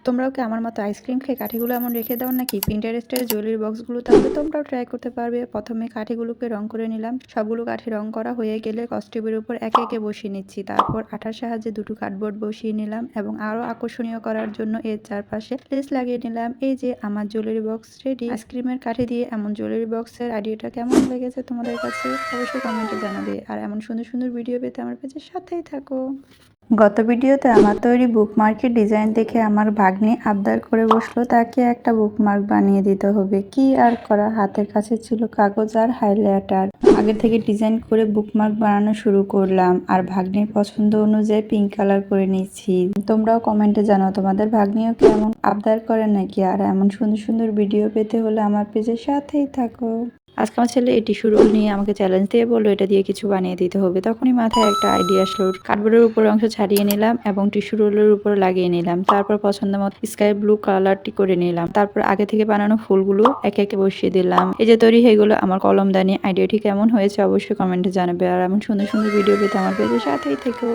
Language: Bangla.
তোমরাও কি আমার মতো আইসক্রিম খেয়ে কাঠিগুলো এমন রেখে দাও নাকি? পিন্টারেস্টের জুয়েলারি বক্সগুলো তাহলে তোমরাও ট্রাই করতে পারবে। প্রথমে কাঠিগুলোকে রং করে নিলাম। সবগুলো কাঠি রং করা হয়ে গেলে কস্টেপের উপর একে একে বসিয়ে নিচ্ছি। তারপর আঠার সাহায্যে দুটো কার্ডবোর্ড বসিয়ে নিলাম এবং আরো আকর্ষণীয় করার জন্য এর চারপাশে লেস লাগিয়ে নিলাম। এই যে আমার জুয়েলারি বক্স রেডি। আইসক্রিমের কাঠি দিয়ে এমন জুয়েলারি বক্সের আইডিয়াটা কেমন লেগেছে তোমাদের কাছে? অবশ্যই কমেন্টে জানাবে। আর এমন সুন্দর সুন্দর ভিডিও পেতে আমার পেজের সাথেই থাকো। গত ভিডিওতে আমার তৈরি বুকমার্কের ডিজাইন দেখে আমার ভাগ্নি আবদার করে বসলো তাকে একটা বুকমার্ক বানিয়ে দিতে হবে। কি আর করা, হাতের কাছে ছিল কাগজ আর হাইলাইটার। আগে থেকে ডিজাইন করে বুকমার্ক বানানো শুরু করলাম আর ভাগ্নির পছন্দ অনুযায়ী পিঙ্ক কালার করে নিচ্ছি। তোমরাও কমেন্টে জানাও তোমাদের ভাগ্নিও কি এমন আবদার করে নাকি? আর এমন সুন্দর সুন্দর ভিডিও পেতে হলে আমার পেজের সাথেই থাকো। আজকে আমার ছেলে এই টিস্যু রোল নিয়ে আমাকে চ্যালেঞ্জ দিয়ে বললো এটা দিয়ে কিছু বানিয়ে দিতে হবে। তখনই মাথায় একটা আইডিয়া আসলো। কার্ডবোর্ডের উপর অংশ ছাড়িয়ে নিলাম এবং টিস্যু রোলের উপর লাগিয়ে নিলাম। তারপর পছন্দ মতো স্কাই ব্লু কালারটি করে নিলাম। তারপর আগে থেকে বানানো ফুলগুলো একে একে বসিয়ে দিলাম। এই যে তৈরি হয়ে গেলো আমার কলমদানি। আইডিয়াটি কেমন হয়েছে অবশ্যই কমেন্টে জানাবে। আর এমন সুন্দর সুন্দর ভিডিও পেতে আমার পেজের সাথেই থেকো।